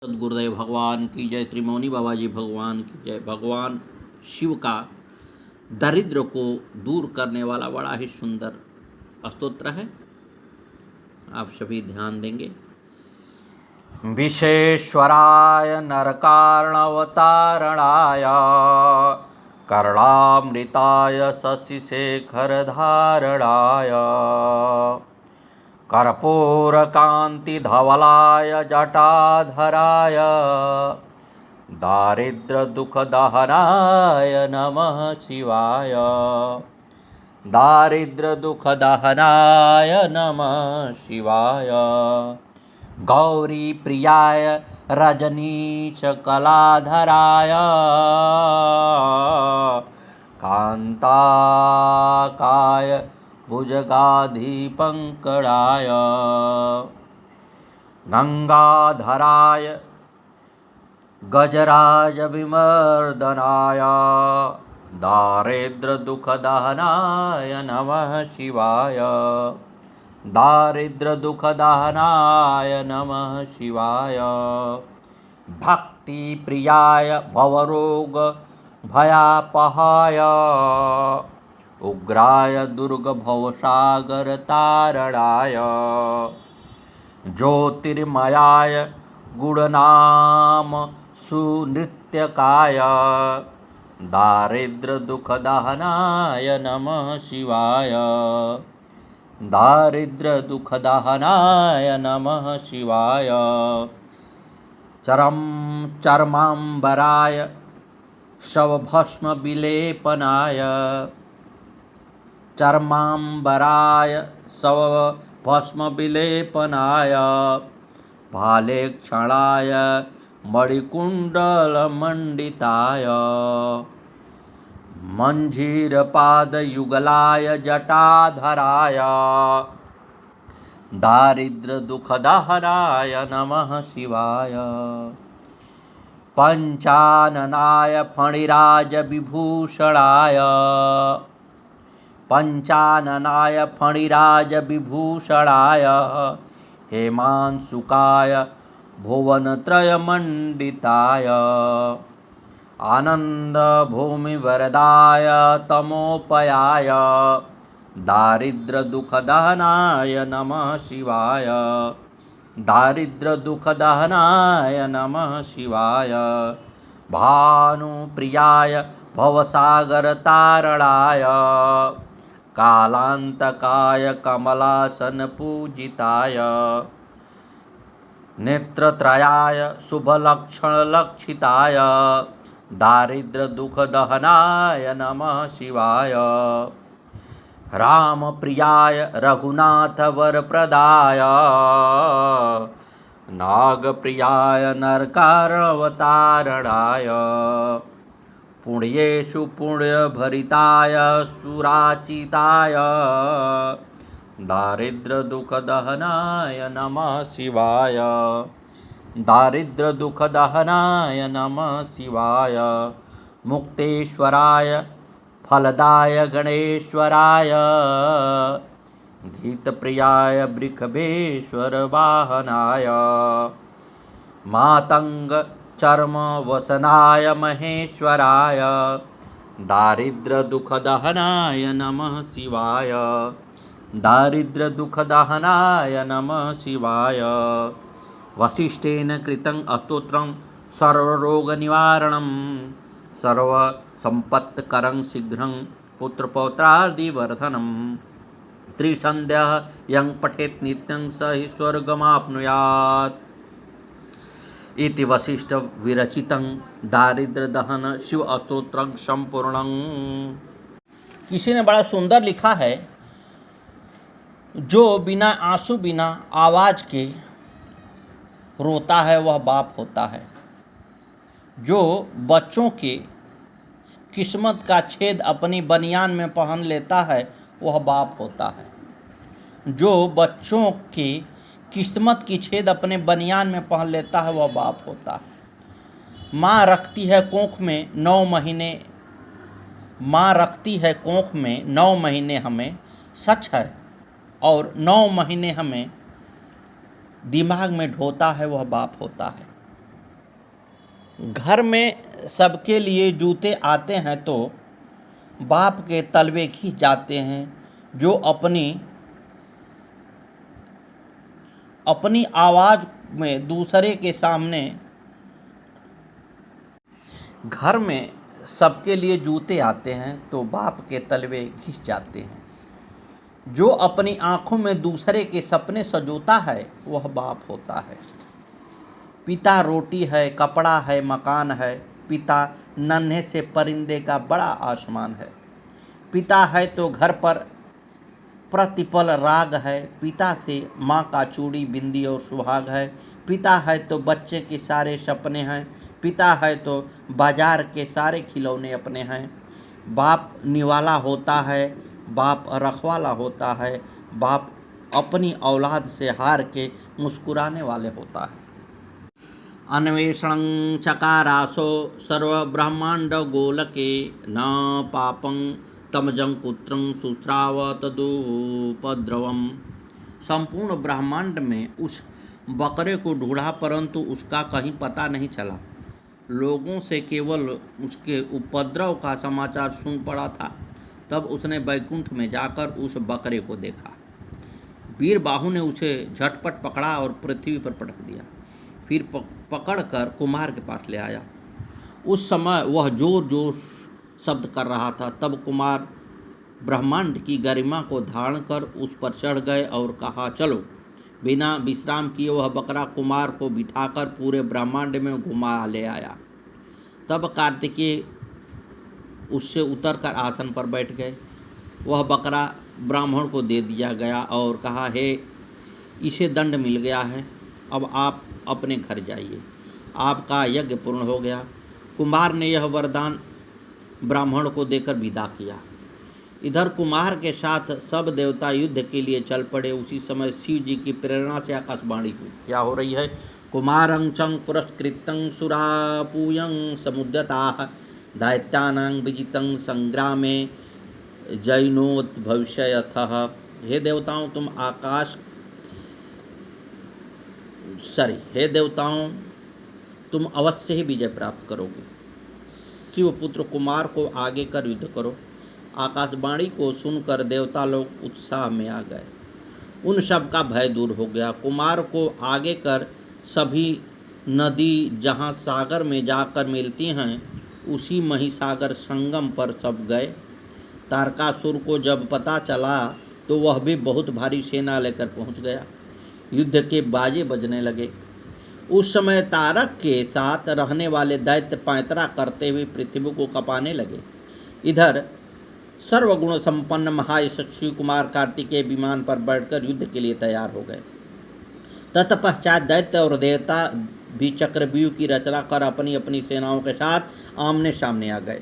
सदगुरुदेव भगवान की जय, श्री मौनी बाबा जी भगवान की जय। भगवान शिव का दरिद्र को दूर करने वाला बड़ा ही सुंदर स्तोत्र है, आप सभी ध्यान देंगे। विश्वेश्वराय नरकार्णवतारणाय कर्णामृताय शशिशेखरधारणाय कर्पूरकान्तिधवलाय जटाधराय दारिद्र्यदुःखदहनाय नमः शिवाय। दारिद्र्यदुःखदहनाय नमः शिवाय। गौरीप्रियाय रजनीशकलाधराय कान्ताकाय भुजगाधिपङ्कणाय गंगाधराय गजराजविमर्दनाय दारिद्र्यदुःखदहनाय नमः शिवाय। दारिद्र्यदुःखदहनाय नमः शिवाय। भक्तिप्रियाय भवरोगभयापहाय उग्राय दुर्गभवसागरतारणाय ज्योतिर्मयाय गुणनाम सुनृत्यकाय दारिद्र्यदुःखदहनाय नमः शिवाय। दारिद्र्यदुःखदहनाय नमः शिवाय। चर्माम्बराय शवभस्मविलेपनाय चर्माम्बराय शवभस्मविलेपनाय भालेक्षणाय मणिकुण्डलमण्डिताय मञ्जीरपादयुगलाय जटाधराय दारिद्र्यदुःखदहनाय नमः शिवाय। पञ्चाननाय फणिराजविभूषणाय पञ्चाननाय फणिराजविभूषणाय हेमांशुकाय भुवनत्रयमण्डिताय आनन्दभूमिवरदाय तमोपयाय दारिद्र्यदुःखदहनाय नमः शिवाय। दारिद्र्यदुःखदहनाय नमः शिवाय। भानुप्रियाय भवसागरतारणाय कालान्तकाय कमलासनपूजिताय नेत्रत्रयाय शुभलक्षणलक्षिताय दारिद्र्यदुःखदहनाय नमः शिवाय। रामप्रियाय रघुनाथवरप्रदाय नागप्रियाय नरकार्णवतारणाय पुण्येषु पुण्यभरिताय सुराचिताय दारिद्र्यदुःखदहनाय नमः शिवाय। दारिद्र्यदुःखदहनाय नमः शिवाय। मुक्तेश्वराय फलदाय गणेश्वराय गीतप्रियाय वृषभेश्वरवाहनाय मातङ्गचर्मवसनाय महेश्वराय दारिद्र्यदुःखदहनाय नमः शिवाय। दारिद्र्यदुःखदहनाय नमः शिवाय। वसिष्ठेन कृतं स्तोत्रं सर्वरोगनिवारणं सर्वसम्पत्करं शीघ्रं पुत्रपौत्रादिवर्धनं त्रिसन्ध्यः यं पठेत् नित्यं स हि स्वर्गमाप्नुयात् इति वशिष्ठ विरचितं दारिद्र्यदहन शिव स्तोत्रं संपूर्णं। किसी ने बड़ा सुंदर लिखा है, जो बिना आंसू बिना आवाज के रोता है वह बाप होता है। जो बच्चों के किस्मत का छेद अपनी बनियान में पहन लेता है वह बाप होता है। जो बच्चों की किस्मत की छेद अपने बनियान में पहन लेता है वह बाप होता है। माँ रखती है कोख में 9 महीने, माँ रखती है कोख में 9 महीने हमें, सच है, और 9 महीने हमें दिमाग में ढोता है वह बाप होता है। घर में सबके लिए जूते आते हैं तो बाप के तलवे खींच जाते हैं। जो अपनी आवाज़ में दूसरे के सामने घर में सबके लिए जूते आते हैं तो बाप के तलवे खिंच जाते हैं। जो अपनी आँखों में दूसरे के सपने सजोता है वह बाप होता है। पिता रोटी है, कपड़ा है, मकान है। पिता नन्हे से परिंदे का बड़ा आसमान है। पिता है तो घर पर प्रतिपल राग है। पिता से माँ का चूड़ी, बिंदी और सुहाग है। पिता है तो बच्चे के सारे सपने हैं। पिता है तो बाजार के सारे खिलौने अपने हैं। बाप निवाला होता है, बाप रखवाला होता है। बाप अपनी औलाद से हार के मुस्कुराने वाले होता है। अन्वेषणं चकारासो सर्वब्रह्मांड गोलके न पापं तमजं पुत्रं सुस्राव तदुपद्रवम्। संपूर्ण ब्रह्मांड में उस बकरे को ढूंढा परंतु उसका कहीं पता नहीं चला। लोगों से केवल उसके उपद्रव का समाचार सुन पड़ा था। तब उसने वैकुंठ में जाकर उस बकरे को देखा। वीर बाहु ने उसे झटपट पकड़ा और पृथ्वी पर पटक दिया। फिर पकड़कर कुमार के पास ले आया। उस समय वह जोर जोर शब्द कर रहा था। तब कुमार ब्रह्मांड की गरिमा को धारण कर उस पर चढ़ गए और कहा, चलो। बिना विश्राम किए वह बकरा कुमार को बिठाकर पूरे ब्रह्मांड में घुमा ले आया। तब कार्तिकेय उससे उतरकर आसन पर बैठ गए। वह बकरा ब्राह्मण को दे दिया गया और कहा, हे, इसे दंड मिल गया है, अब आप अपने घर जाइए, आपका यज्ञ पूर्ण हो गया। कुमार ने यह वरदान ब्राह्मण को देकर विदा किया। इधर कुमार के साथ सब देवता युद्ध के लिए चल पड़े। उसी समय शिव जी की प्रेरणा से आकाशवाणी हुई। क्या हो रही है? कुमारं चं पुरस्कृतं सुरापूयं समुद्यताः दैत्यानां विजितं संग्रामे जैनोद्भविष्यथः। हे देवताओं तुम अवश्य ही विजय प्राप्त करोगे। शिवपुत्र कुमार को आगे कर युद्ध करो। आकाशवाणी को सुनकर देवता लोग उत्साह में आ गए। उन सब का भय दूर हो गया। कुमार को आगे कर सभी नदी जहाँ सागर में जाकर मिलती हैं उसी महिसागर संगम पर सब गए। तारकासुर को जब पता चला तो वह भी बहुत भारी सेना लेकर पहुँच गया। युद्ध के बाजे बजने लगे। उस समय तारक के साथ रहने वाले दैत्य पैंतरा करते हुए पृथ्वी को कपाने लगे। इधर सर्वगुण संपन्न महायशस्वी कुमार कार्तिकेय विमान पर बैठकर युद्ध के लिए तैयार हो गए। तत्पश्चात दैत्य और देवता भी चक्रव्यूह की रचना कर अपनी अपनी सेनाओं के साथ आमने सामने आ गए।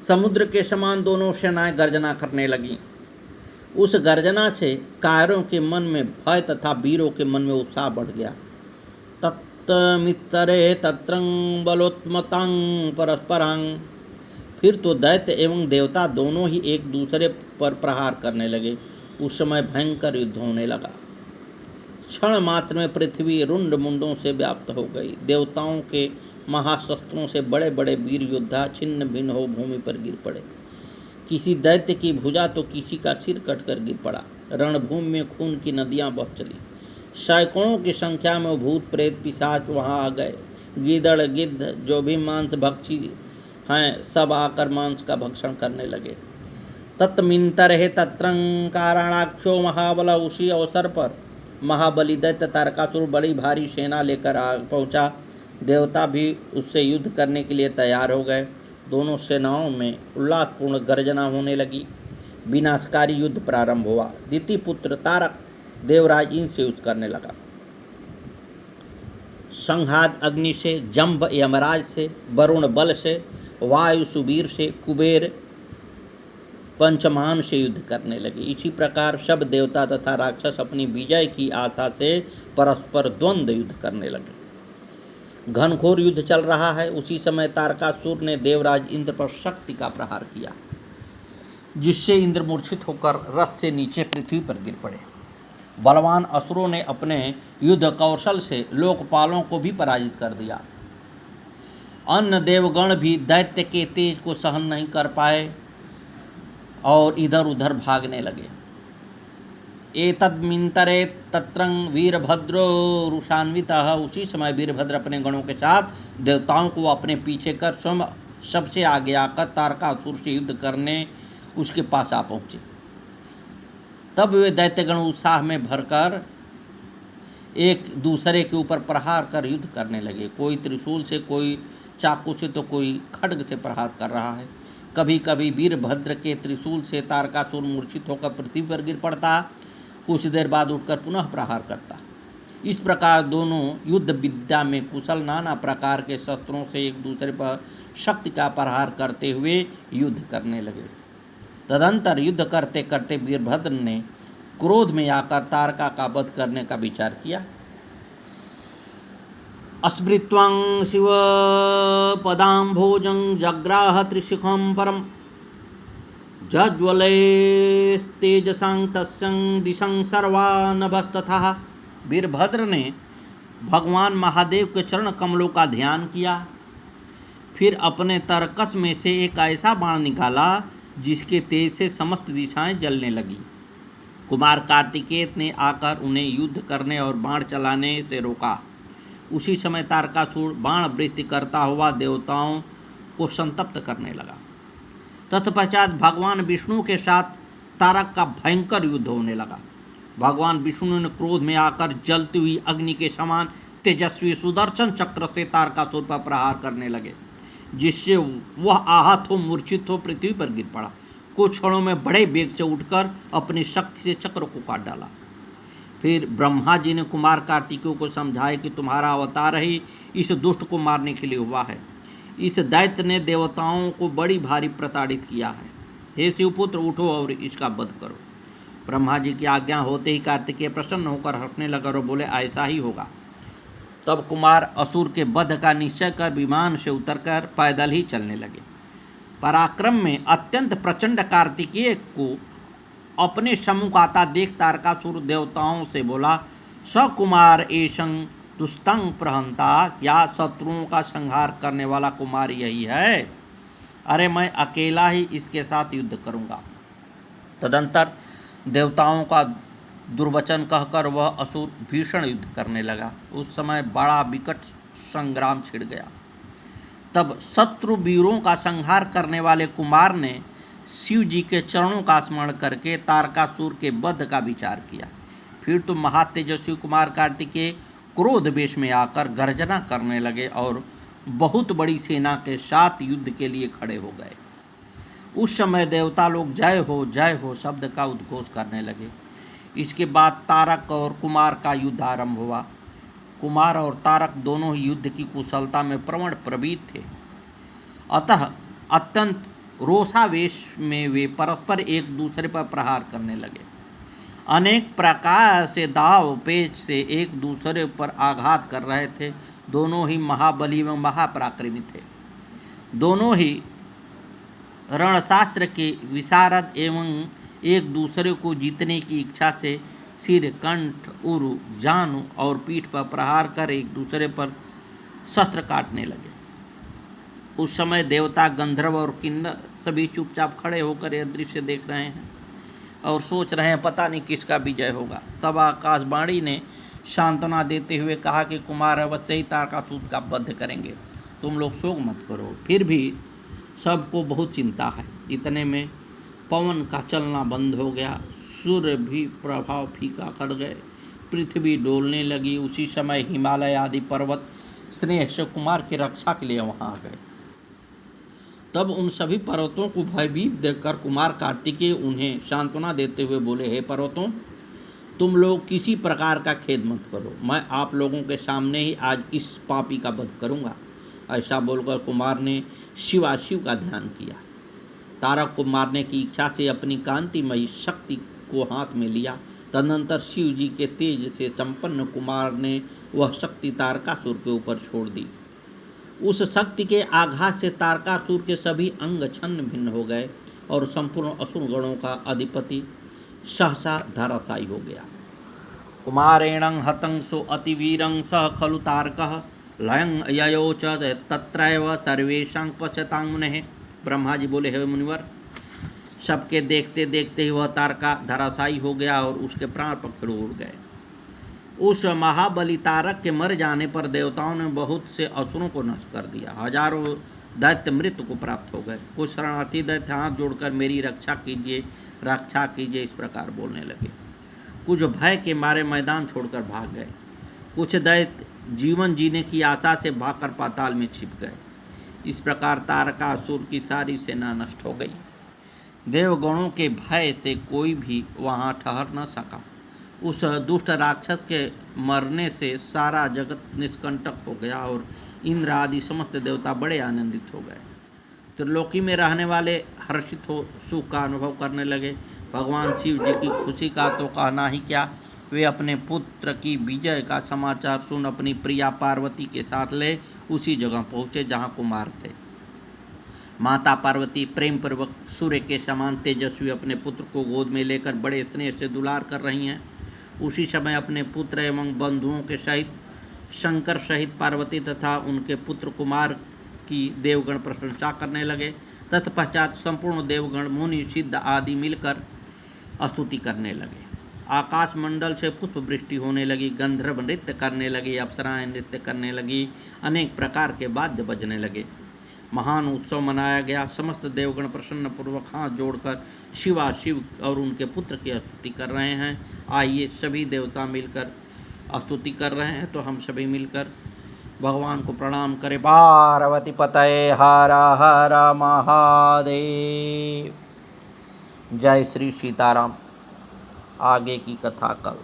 समुद्र के समान दोनों सेनाएं गर्जना करने लगीं। उस गर्जना से कायरों के मन में भय तथा वीरों के मन में उत्साह बढ़ गया। तत्मित्तरे तत्रं बलोत्मतां परस्परां। फिर तो दैत्य एवं देवता दोनों ही एक दूसरे पर प्रहार करने लगे। उस समय भयंकर युद्ध होने लगा। क्षण मात्र में पृथ्वी रुंड मुंडों से व्याप्त हो गई। देवताओं के महाशस्त्रों से बड़े बड़े वीर योद्धा छिन्न भिन्न हो भूमि पर गिर पड़े। किसी दैत्य की भुजा तो किसी का सिर कटकर गिर पड़ा। रणभूमि में खून की नदियां बह चली। सैकड़ों की संख्या में भूत प्रेत पिशाच वहां आ गए। गीदड़ गिद्ध जो भी मांस भक्षी हैं सब आकर मांस का भक्षण करने लगे। तत्मिंतरे तत्रं कारणाक्षो महाबल। उसी अवसर पर महाबली दैत्य तारकासुर बड़ी भारी सेना लेकर आ पहुंचा। देवता भी उससे युद्ध करने के लिए तैयार हो गए। दोनों सेनाओं में उल्लासपूर्ण गर्जना होने लगी। विनाशकारी युद्ध प्रारंभ हुआ। दिति पुत्र तारक देवराज इनसे युद्ध करने लगा। संघात अग्नि से, जंभ यमराज से, वरुण बल से, वायु सुबीर से, कुबेर पंचमान से युद्ध करने लगे। इसी प्रकार सब देवता तथा राक्षस अपनी विजय की आशा से परस्पर द्वंद्व युद्ध करने लगे। घनघोर युद्ध चल रहा है। उसी समय तारकासुर ने देवराज इंद्र पर शक्ति का प्रहार किया, जिससे इंद्र मूर्छित होकर रथ से नीचे पृथ्वी पर गिर पड़े। बलवान असुरों ने अपने युद्ध कौशल से लोकपालों को भी पराजित कर दिया। अन्य देवगण भी दैत्य के तेज को सहन नहीं कर पाए और इधर उधर भागने लगे। एतद्मिन्तरे तत्रं वीरभद्रो रुषान्वितः, उसी समय वीरभद्र अपने गणों के साथ देवताओं को अपने पीछे कर स्वयं सबसे आगे आकर तारकासुर से युद्ध करने उसके पास आ पहुँचे। तब वे दैत्यगण उत्साह में भरकर एक दूसरे के ऊपर प्रहार कर युद्ध करने लगे। कोई त्रिशूल से, कोई चाकू से, तो कोई खड्ग से प्रहार कर रहा है। कभी कभी वीरभद्र के त्रिशूल से तारकासुर मूर्छित होकर पृथ्वी पर गिर पड़ता, कुछ देर बाद उठकर पुनः प्रहार करता। इस प्रकार दोनों युद्ध विद्या में कुशल नाना प्रकार के शस्त्रों से एक दूसरे पर शक्ति का प्रहार करते हुए युद्ध करने लगे। तदंतर युद्ध करते करते वीरभद्र ने क्रोध में आकर तारका का वध करने का विचार किया। अस्मृत्वं शिव पदाम्भोजं जग्राह त्रिशिखं परम जज्वलेस्तेजसां तस्यं दिशं सर्वा नभस्तथा। वीरभद्र ने भगवान महादेव के चरण कमलों का ध्यान किया, फिर अपने तरकस में से एक ऐसा बाण निकाला जिसके तेज से समस्त दिशाएं जलने लगी। कुमार कार्तिकेय ने आकर उन्हें युद्ध करने और बाण चलाने से रोका। उसी समय तारकासुर बाण वृत्ति करता हुआ देवताओं को संतप्त करने लगा। तत्पश्चात भगवान विष्णु के साथ तारक का भयंकर युद्ध होने लगा। भगवान विष्णु ने क्रोध में आकर जलती हुई अग्नि के समान तेजस्वी सुदर्शन चक्र से तारकासुर पर प्रहार करने लगे, जिससे वह आहत हो, मूर्छित हो, पृथ्वी पर गिर पड़ा। कुछ क्षणों में बड़े वेग से उठकर अपनी शक्ति से चक्र को काट डाला। फिर ब्रह्मा जी ने कुमार कार्तिकेय को समझाया कि तुम्हारा अवतार ही इस दुष्ट को मारने के लिए हुआ है। इस दैत्य ने देवताओं को बड़ी भारी प्रताड़ित किया है। हे शिवपुत्र, उठो और इसका वध करो। ब्रह्मा जी की आज्ञा होते ही कार्तिकेय प्रसन्न होकर हंसने लगा और बोले, ऐसा ही होगा। तब कुमार असुर के वध का निश्चय कर विमान से उतरकर पैदल ही चलने लगे। पराक्रम में अत्यंत प्रचंड कार्तिकेय को अपने सम्मुख आता देख तारकासुर देवताओं से बोला, सकुमार एशं दुस्तंग प्रहंता, क्या शत्रुओं का संहार करने वाला कुमार यही है? अरे मैं अकेला ही इसके साथ युद्ध करूंगा। तदंतर देवताओं का दुर्वचन कहकर वह असुर भीषण युद्ध करने लगा। उस समय बड़ा विकट संग्राम छिड़ गया। तब शत्रु वीरों का संहार करने वाले कुमार ने शिव जी के चरणों का स्मरण करके तारकासुर के वध का विचार किया। फिर तो महातेजस्वी कुमार कार्तिकेय क्रोध वेश में आकर गर्जना करने लगे और बहुत बड़ी सेना के साथ युद्ध के लिए खड़े हो गए। उस समय देवता लोग जय हो शब्द का उद्घोष करने लगे। इसके बाद तारक और कुमार का युद्ध आरंभ हुआ। कुमार और तारक दोनों ही युद्ध की कुशलता में प्रवण प्रवीण थे, अतः अत्यंत रोषावेश में वे परस्पर एक दूसरे पर प्रहार करने लगे। अनेक प्रकार से दाव पेच से एक दूसरे पर आघात कर रहे थे। दोनों ही महाबली एवं महापराक्रमी थे। दोनों ही रणशास्त्र के विशारद एवं एक दूसरे को जीतने की इच्छा से सिर, कंठ, उरु, जानु और पीठ पर प्रहार कर एक दूसरे पर शस्त्र काटने लगे। उस समय देवता, गंधर्व और किन्नर सभी चुपचाप खड़े होकर यह दृश्य देख रहे हैं और सोच रहे हैं पता नहीं किसका विजय होगा। तब आकाशवाणी ने सांत्वना देते हुए कहा कि कुमार अवश्य ही तारकासुर का वध करेंगे, तुम लोग शोक मत करो। फिर भी सबको बहुत चिंता है। इतने में पवन का चलना बंद हो गया, सूर्य भी प्रभाव फीका कर गए, पृथ्वी डोलने लगी। उसी समय हिमालय आदि पर्वत स्नेह से कुमार की रक्षा के लिए वहाँ आ गए। तब उन सभी पर्वतों को भयभीत देखकर कुमार कार्तिकेय उन्हें सांत्वना देते हुए बोले, हे पर्वतों, तुम लोग किसी प्रकार का खेद मत करो, मैं आप लोगों के सामने ही आज इस पापी का वध करूँगा। ऐसा बोलकर कुमार ने शिवाशिव का ध्यान किया। तारक को मारने की इच्छा से अपनी कांतिमयी शक्ति को हाथ में लिया। तदनंतर शिव जी के तेज से संपन्न कुमार ने वह शक्ति तारकासुर के ऊपर छोड़ दी। उस शक्ति के आघात से तारकासुर के सभी अंग छन्न भिन्न हो गए और संपूर्ण असुर गणों का अधिपति सहसा धराशायी हो गया। कुमारेणं हतं सो अतिवीरं सह खलु तारकः लयं ययोच तत्रैव सर्वेषां पश्यतां मुनेः। ब्रह्मा जी बोले, हे मुनिवर, सबके देखते देखते ही वह तारका धराशायी हो गया और उसके प्राण पखेरु उड़ गए। उस महाबली तारक के मर जाने पर देवताओं ने बहुत से असुरों को नष्ट कर दिया। हजारों दैत्य मृत्यु को प्राप्त हो गए। कुछ शरणार्थी दैत्य हाथ जोड़कर मेरी रक्षा कीजिए इस प्रकार बोलने लगे। कुछ भय के मारे मैदान छोड़कर भाग गए। कुछ दैत्य जीवन जीने की आशा से भागकर पाताल में छिप गए। इस प्रकार तारकासुर की सारी सेना नष्ट हो गई। देवगणों के भय से कोई भी वहां ठहर न सका। उस दुष्ट राक्षस के मरने से सारा जगत निष्कंटक हो गया और इंद्र आदि समस्त देवता बड़े आनंदित हो गए। त्रिलोकी में रहने वाले हर्षित हो सुख का अनुभव करने लगे। भगवान शिव जी की खुशी का तो कहना ही क्या, वे अपने पुत्र की विजय का समाचार सुन अपनी प्रिया पार्वती के साथ ले उसी जगह पहुँचे जहाँ कुमार थे। माता पार्वती प्रेम पूर्वक सूर्य के समान तेजस्वी अपने पुत्र को गोद में लेकर बड़े स्नेह से दुलार कर रही हैं। उसी समय अपने पुत्र एवं बंधुओं के सहित शंकर सहित पार्वती तथा उनके पुत्र कुमार की देवगण प्रशंसा करने लगे। तत्पश्चात संपूर्ण देवगण मुनि सिद्ध आदि मिलकर स्तुति करने लगे। आकाश मंडल से पुष्प वृष्टि होने लगी। गंधर्व नृत्य करने लगे, अप्सराएं नृत्य करने लगी, अनेक प्रकार के वाद्य बजने लगे। महान उत्सव मनाया गया। समस्त देवगण प्रसन्न पूर्वक हाथ जोड़कर शिव और उनके पुत्र की स्तुति कर रहे हैं। आइए सभी देवता मिलकर स्तुति कर रहे हैं, तो हम सभी मिलकर भगवान को प्रणाम करें। पार्वती पतये हर हर महादेव। जय श्री सीताराम। आगे की कथा कल।